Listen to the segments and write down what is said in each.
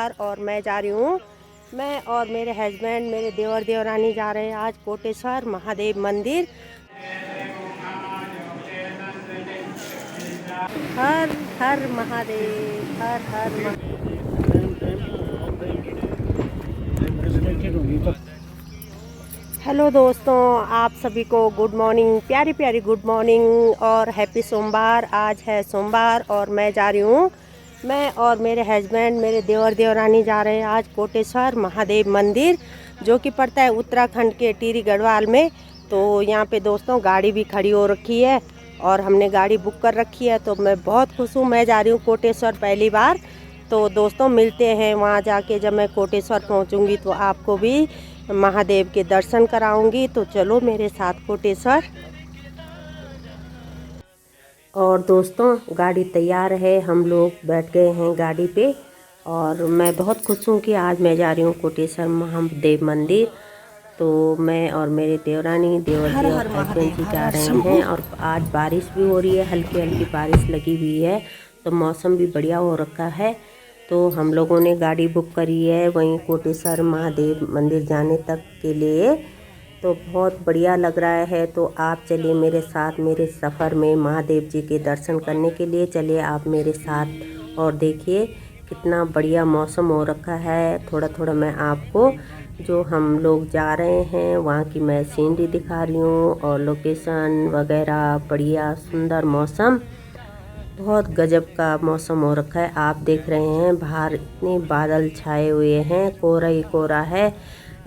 सोमवार और मैं जा रही हूँ। मैं और मेरे हस्बैंड, मेरे देवर देवरानी जा रहे हैं आज कोटेश्वर महादेव मंदिर। हर हर महादेव, हर हर हेलो दोस्तों, आप सभी को गुड मॉर्निंग, प्यारी प्यारी गुड मॉर्निंग और हैप्पी सोमवार। आज है सोमवार और मैं जा रही हूँ। मैं और मेरे हस्बैंड, मेरे देवर देवरानी जा रहे हैं आज कोटेश्वर महादेव मंदिर, जो कि पड़ता है उत्तराखंड के टिहरी गढ़वाल में। तो यहाँ पे दोस्तों गाड़ी भी खड़ी हो रखी है और हमने गाड़ी बुक कर रखी है। तो मैं बहुत खुश हूँ, मैं जा रही हूँ कोटेश्वर पहली बार। तो दोस्तों मिलते हैं वहाँ जाके। जब मैं कोटेश्वर पहुँचूँगी तो आपको भी महादेव के दर्शन कराऊंगी। तो चलो मेरे साथ कोटेश्वर। और दोस्तों गाड़ी तैयार है, हम लोग बैठ गए हैं गाड़ी पे और मैं बहुत खुश हूँ कि आज मैं जा रही हूँ कोटेश्वर महादेव मंदिर। तो मैं और मेरे देवरानी देवर हस्बैंड जी जा रहे हैं और आज बारिश भी हो रही है, हल्की हल्की बारिश लगी हुई है। तो मौसम भी बढ़िया हो रखा है। तो हम लोगों ने गाड़ी बुक करी है वहीं कोटेश्वर महादेव मंदिर जाने तक के लिए। तो बहुत बढ़िया लग रहा है। तो आप चलिए मेरे साथ, मेरे सफ़र में महादेव जी के दर्शन करने के लिए चलिए आप मेरे साथ। और देखिए कितना बढ़िया मौसम हो रखा है। थोड़ा थोड़ा मैं आपको जो हम लोग जा रहे हैं वहाँ की मैं सीनरी दिखा रही हूँ और लोकेशन वगैरह। बढ़िया सुंदर मौसम, बहुत गजब का मौसम हो रखा है। आप देख रहे हैं बाहर इतने बादल छाए हुए हैं, कोहरा ही कोहरा है।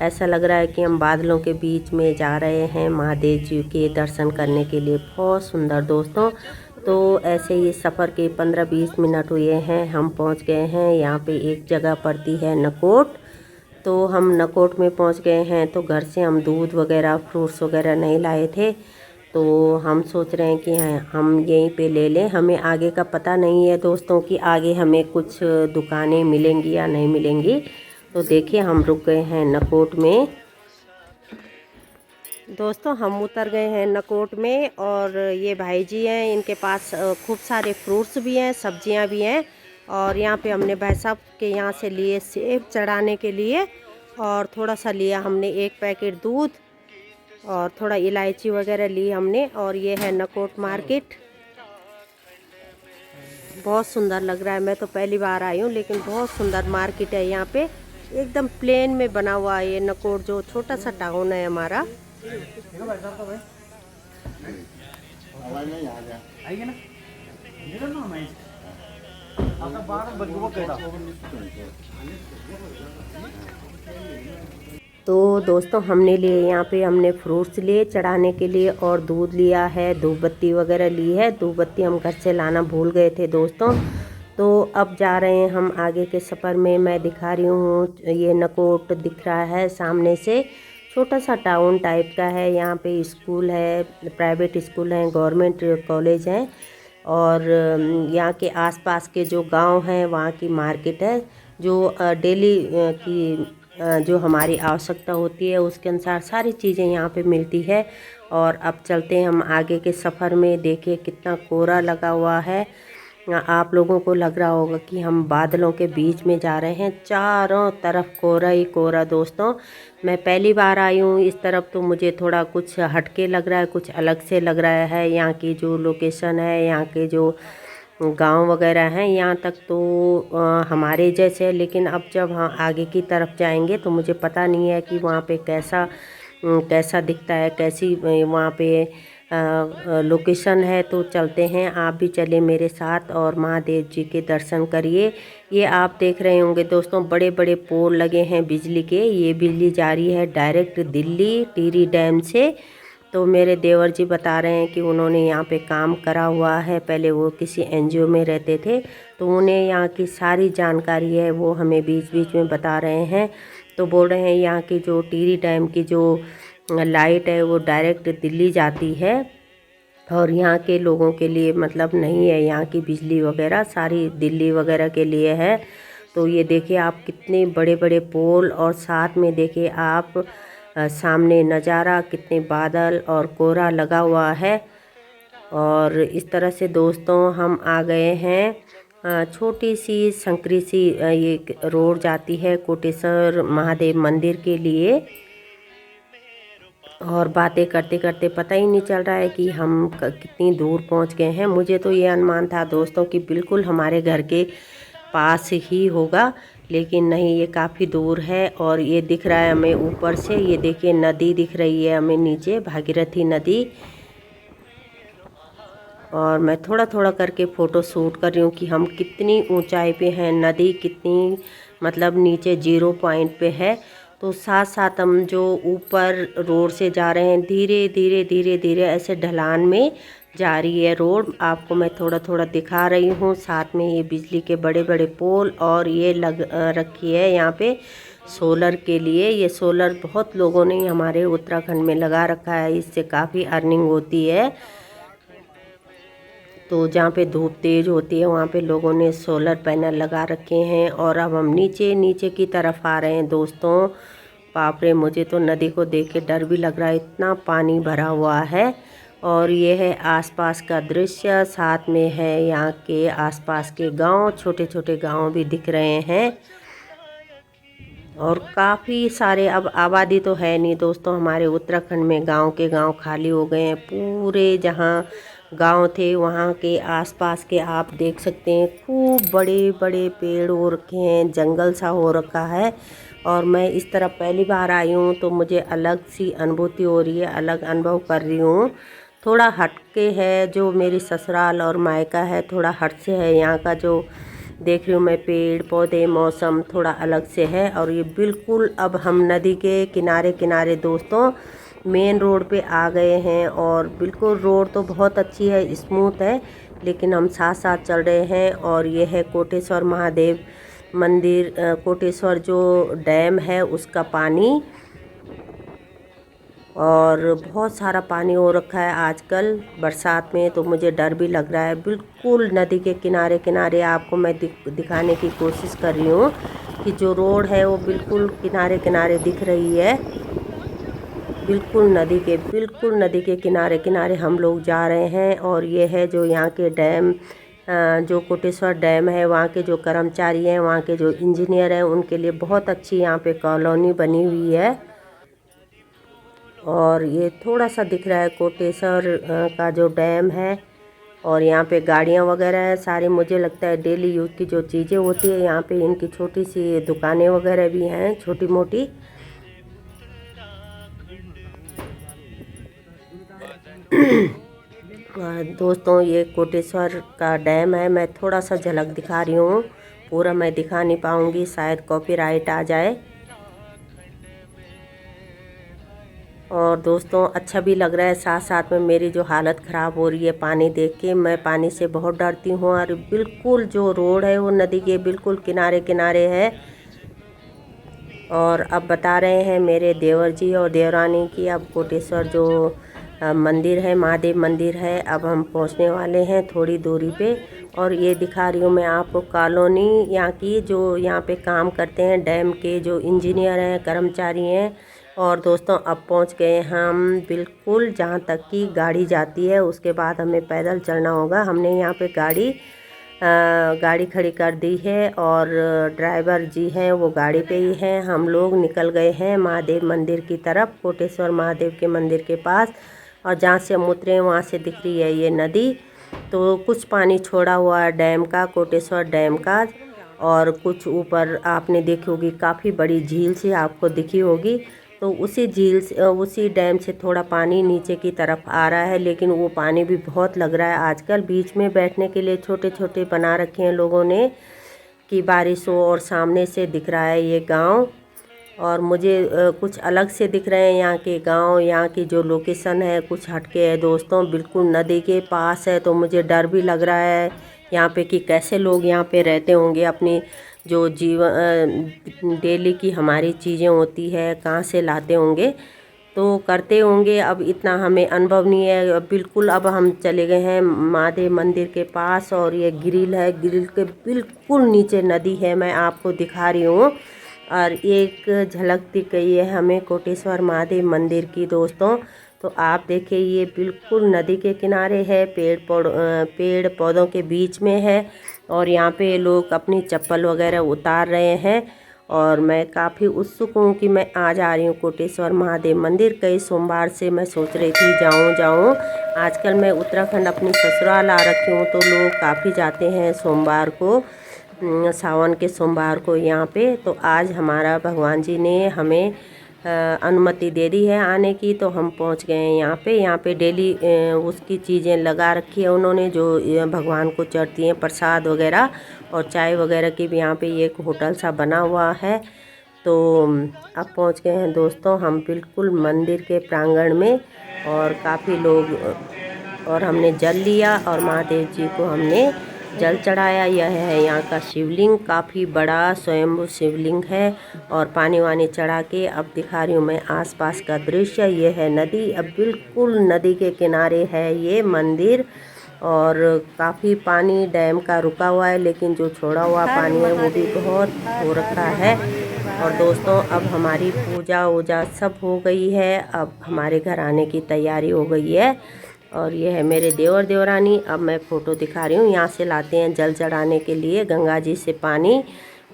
ऐसा लग रहा है कि हम बादलों के बीच में जा रहे हैं महादेव जी के दर्शन करने के लिए। बहुत सुंदर दोस्तों। तो ऐसे ही सफ़र के 15-20 मिनट हुए हैं, हम पहुंच गए हैं। यहाँ पे एक जगह पड़ती है नकोट। तो हम नकोट में पहुंच गए हैं। तो घर से हम दूध वगैरह फ्रूट्स वगैरह नहीं लाए थे। तो हम सोच रहे हैं कि हम यहीं पे ले लें। हमें आगे का पता नहीं है दोस्तों कि आगे हमें कुछ दुकानें मिलेंगी या नहीं मिलेंगी। तो देखिए हम रुक गए हैं नकोट में। दोस्तों हम उतर गए हैं नकोट में और ये भाई जी हैं, इनके पास खूब सारे फ्रूट्स भी हैं, सब्जियां भी हैं। और यहाँ पे हमने भाई साहब के यहाँ से लिए सेब चढ़ाने के लिए और थोड़ा सा लिया हमने एक पैकेट दूध और थोड़ा इलायची वगैरह ली हमने। और ये है नकोट मार्केट। बहुत सुंदर लग रहा है। मैं तो पहली बार आई हूँ लेकिन बहुत सुंदर मार्केट है यहाँ पे। एकदम प्लेन में बना हुआ है ये नकोट, जो छोटा सा टाउन है हमारा। तो दोस्तों हमने लिए यहाँ पे, हमने फ्रूट्स लिए चढ़ाने के लिए और दूध लिया है, धूप बत्ती वगैरह ली है। धूप बत्ती हम घर से लाना भूल गए थे दोस्तों। तो अब जा रहे हैं हम आगे के सफ़र में। मैं दिखा रही हूँ, ये नकोट दिख रहा है सामने से। छोटा सा टाउन टाइप का है। यहाँ पे स्कूल है, प्राइवेट स्कूल हैं, गवर्नमेंट कॉलेज हैं। और यहाँ के आसपास के जो गांव हैं वहाँ की मार्केट है, जो डेली की जो हमारी आवश्यकता होती है उसके अनुसार सारी चीज़ें यहाँ पे मिलती है। और अब चलते हैं हम आगे के सफ़र में। देखिए कितना कोहरा लगा हुआ है। आप लोगों को लग रहा होगा कि हम बादलों के बीच में जा रहे हैं। चारों तरफ कोहरा ही कोहरा दोस्तों। मैं पहली बार आई हूँ इस तरफ, तो मुझे थोड़ा कुछ हटके लग रहा है, कुछ अलग से लग रहा है। यहाँ की जो लोकेशन है, यहाँ के जो गांव वगैरह हैं, यहाँ तक तो हमारे जैसे है। लेकिन अब जब हाँ आगे की तरफ जाएंगे तो मुझे पता नहीं है कि वहाँ पे कैसा दिखता है, कैसी वहाँ पे लोकेशन है। तो चलते हैं, आप भी चले मेरे साथ और महादेव जी के दर्शन करिए। ये आप देख रहे होंगे दोस्तों, बड़े बड़े पोल लगे हैं बिजली के। ये बिजली जा रही है डायरेक्ट दिल्ली टिहरी डैम से। तो मेरे देवर जी बता रहे हैं कि उन्होंने यहाँ पे काम करा हुआ है, पहले वो किसी एनजीओ में रहते थे। तो उन्हें यहाँ की सारी जानकारी है, वो हमें बीच बीच में बता रहे हैं। तो बोल रहे हैं यहाँ की जो टिहरी डैम की जो लाइट है वो डायरेक्ट दिल्ली जाती है और यहाँ के लोगों के लिए मतलब नहीं है। यहाँ की बिजली वगैरह सारी दिल्ली वगैरह के लिए है। तो ये देखिए आप कितने बड़े बड़े पोल और साथ में देखिए आप सामने नज़ारा, कितने बादल और कोहरा लगा हुआ है। और इस तरह से दोस्तों हम आ गए हैं छोटी सी संकरी सी ये रोड जाती है कोटेश्वर महादेव मंदिर के लिए। और बातें करते करते पता ही नहीं चल रहा है कि हम कितनी दूर पहुंच गए हैं। मुझे तो ये अनुमान था दोस्तों कि बिल्कुल हमारे घर के पास ही होगा, लेकिन नहीं, ये काफ़ी दूर है। और ये दिख रहा है हमें ऊपर से, ये देखिए नदी दिख रही है हमें नीचे, भागीरथी नदी। और मैं थोड़ा थोड़ा करके फ़ोटो शूट कर रही हूँ कि हम कितनी ऊंचाई पे हैं, नदी कितनी मतलब नीचे 0 पॉइंट पे है। तो साथ साथ हम जो ऊपर रोड से जा रहे हैं, धीरे धीरे धीरे धीरे ऐसे ढलान में जा रही है रोड। आपको मैं थोड़ा थोड़ा दिखा रही हूँ। साथ में ये बिजली के बड़े बड़े पोल, और ये लग रखी है यहाँ पे सोलर के लिए। ये सोलर बहुत लोगों ने हमारे उत्तराखंड में लगा रखा है, इससे काफ़ी अर्निंग होती है। तो जहाँ पे धूप तेज़ होती है वहाँ पे लोगों ने सोलर पैनल लगा रखे हैं। और अब हम नीचे नीचे की तरफ आ रहे हैं दोस्तों। बाप रे, मुझे तो नदी को देख के डर भी लग रहा है, इतना पानी भरा हुआ है। और ये है आसपास का दृश्य, साथ में है यहाँ के आसपास के गांव, छोटे छोटे गांव भी दिख रहे हैं। और काफ़ी सारे, अब आबादी तो है नहीं दोस्तों हमारे उत्तराखंड में, गांव के गांव खाली हो गए हैं पूरे। जहां गांव थे वहां के आसपास के आप देख सकते हैं, खूब बड़े बड़े पेड़ हो रखे हैं, जंगल सा हो रखा है। और मैं इस तरफ पहली बार आई हूँ तो मुझे अलग सी अनुभूति हो रही है, अलग अनुभव कर रही हूँ। थोड़ा हटके है जो मेरी ससुराल और मायका है, थोड़ा हट से है। यहाँ का जो देख रही हूँ मैं, पेड़ पौधे, मौसम थोड़ा अलग से है। और ये बिल्कुल अब हम नदी के किनारे किनारे दोस्तों मेन रोड पे आ गए हैं। और बिल्कुल रोड तो बहुत अच्छी है, स्मूथ है, लेकिन हम साथ साथ चल रहे हैं। और ये है कोटेश्वर महादेव मंदिर, कोटेश्वर जो डैम है उसका पानी। और बहुत सारा पानी हो रखा है आजकल बरसात में, तो मुझे डर भी लग रहा है। बिल्कुल नदी के किनारे किनारे आपको मैं दिखाने की कोशिश कर रही हूँ कि जो रोड है वो बिल्कुल किनारे किनारे दिख रही है। बिल्कुल नदी के किनारे किनारे हम लोग जा रहे हैं। और ये है जो यहाँ के डैम, जो कोटेश्वर डैम है, वहाँ के जो कर्मचारी हैं, वहाँ के जो इंजीनियर हैं, उनके लिए बहुत अच्छी यहाँ पे कॉलोनी बनी हुई है। और ये थोड़ा सा दिख रहा है कोटेश्वर का जो डैम है। और यहाँ पे गाड़ियाँ वगैरह है सारी, मुझे लगता है डेली यूज़ की जो चीज़ें होती है यहाँ पे, इनकी छोटी सी दुकानें वगैरह भी हैं छोटी मोटी। दोस्तों ये कोटेश्वर का डैम है, मैं थोड़ा सा झलक दिखा रही हूँ, पूरा मैं दिखा नहीं पाऊँगी, शायद कॉपीराइट आ जाए। और दोस्तों अच्छा भी लग रहा है, साथ साथ में मेरी जो हालत ख़राब हो रही है पानी देख के, मैं पानी से बहुत डरती हूँ। और बिल्कुल जो रोड है वो नदी के बिल्कुल किनारे किनारे है। और अब बता रहे हैं मेरे देवर जी और देवरानी की अब कोटेश्वर जो मंदिर है, महादेव मंदिर है, अब हम पहुंचने वाले हैं थोड़ी दूरी पे। और ये दिखा रही हूँ मैं आपको कॉलोनी यहाँ की, जो यहाँ पे काम करते हैं डैम के जो इंजीनियर हैं, कर्मचारी हैं। और दोस्तों अब पहुँच गए हम बिल्कुल जहाँ तक की गाड़ी जाती है, उसके बाद हमें पैदल चलना होगा। हमने यहाँ पे गाड़ी खड़ी कर दी है, और ड्राइवर जी हैं वो गाड़ी पे ही हैं। हम लोग निकल गए हैं महादेव मंदिर की तरफ, कोटेश्वर महादेव के मंदिर के पास। और जहाँ से हम उतरे हैं वहाँ से दिख रही है ये नदी। तो कुछ पानी छोड़ा हुआ है डैम का, कोटेश्वर डैम का। और कुछ ऊपर आपने देखी होगी काफ़ी बड़ी झील सी आपको दिखी होगी, तो उसी झील से, उसी डैम से थोड़ा पानी नीचे की तरफ आ रहा है। लेकिन वो पानी भी बहुत लग रहा है आजकल। बीच में बैठने के लिए छोटे छोटे बना रखे हैं लोगों ने कि बारिश हो। और सामने से दिख रहा है ये गांव, और मुझे कुछ अलग से दिख रहे हैं यहाँ के गांव। यहाँ की जो लोकेशन है कुछ हटके है दोस्तों, बिल्कुल नदी के पास है। तो मुझे डर भी लग रहा है यहाँ पे कि कैसे लोग यहाँ पे रहते होंगे, अपनी जो जीवन डेली की हमारी चीज़ें होती है कहाँ से लाते होंगे, तो करते होंगे। अब इतना हमें अनुभव नहीं है। बिल्कुल अब हम चले गए हैं महादेव मंदिर के पास, और ये ग्रिल है, ग्रिल के बिल्कुल नीचे नदी है, मैं आपको दिखा रही हूँ। और एक झलक दिख गई है हमें कोटेश्वर महादेव मंदिर की दोस्तों। तो आप देखिए ये बिल्कुल नदी के किनारे है, पेड़ पौधों के बीच में है। और यहाँ पे लोग अपनी चप्पल वगैरह उतार रहे हैं। और मैं काफ़ी उत्सुक हूँ कि मैं आज आ रही हूँ कोटेश्वर महादेव मंदिर। कई सोमवार से मैं सोच रही थी जाऊँ। आजकल मैं उत्तराखंड अपनी ससुराल आ रखी हूँ, तो लोग काफ़ी जाते हैं सोमवार को, सावन के सोमवार को यहाँ पे। तो आज हमारा भगवान जी ने हमें अनुमति दे दी है आने की, तो हम पहुँच गए हैं यहाँ पे। यहाँ पे डेली उसकी चीज़ें लगा रखी है उन्होंने, जो भगवान को चढ़ती हैं, प्रसाद वगैरह और चाय वगैरह की भी यहाँ पे एक होटल सा बना हुआ है। तो अब पहुँच गए हैं दोस्तों हम बिल्कुल मंदिर के प्रांगण में, और काफ़ी लोग, और हमने जल लिया और महादेव जी को हमने जल चढ़ाया। यह है यहाँ का शिवलिंग, काफ़ी बड़ा स्वयंभू शिवलिंग है। और पानी वानी चढ़ा के अब दिखा रही हूँ मैं आसपास का दृश्य। ये है नदी, अब बिल्कुल नदी के किनारे है ये मंदिर, और काफ़ी पानी डैम का रुका हुआ है, लेकिन जो छोड़ा हुआ पानी है वो भी बहुत हो रखा है। और दोस्तों अब हमारी पूजा वूजा सब हो गई है, अब हमारे घर आने की तैयारी हो गई है। और ये है मेरे देवर देवरानी। अब मैं फ़ोटो दिखा रही हूँ, यहाँ से लाते हैं जल चढ़ाने के लिए गंगा जी से पानी।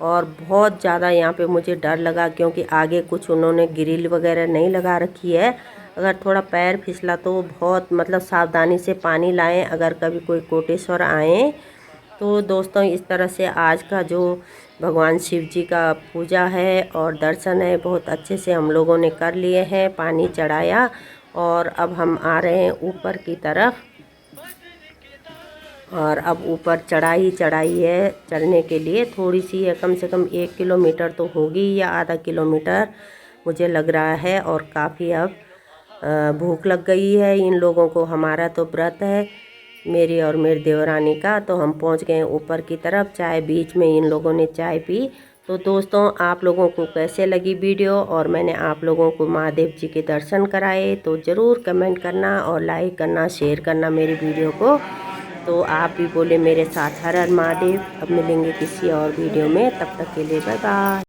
और बहुत ज़्यादा यहाँ पे मुझे डर लगा, क्योंकि आगे कुछ उन्होंने ग्रिल वगैरह नहीं लगा रखी है। अगर थोड़ा पैर फिसला तो बहुत मतलब सावधानी से पानी लाएं अगर कभी कोई कोटेश्वर आएँ। तो दोस्तों इस तरह से आज का जो भगवान शिव जी का पूजा है और दर्शन है बहुत अच्छे से हम लोगों ने कर लिए हैं, पानी चढ़ाया। और अब हम आ रहे हैं ऊपर की तरफ, और अब ऊपर चढ़ाई है। चढ़ने के लिए थोड़ी सी है, कम से कम 1 किलोमीटर तो होगी या आधा किलोमीटर मुझे लग रहा है। और काफ़ी अब भूख लग गई है इन लोगों को। हमारा तो व्रत है मेरी और मेरे देवरानी का, तो हम पहुंच गए ऊपर की तरफ। चाय बीच में इन लोगों ने चाय पी। तो दोस्तों आप लोगों को कैसे लगी वीडियो, और मैंने आप लोगों को महादेव जी के दर्शन कराए, तो ज़रूर कमेंट करना और लाइक करना, शेयर करना मेरी वीडियो को। तो आप भी बोले मेरे साथ हर हर महादेव। अब मिलेंगे किसी और वीडियो में, तब तक के लिए बाय बाय।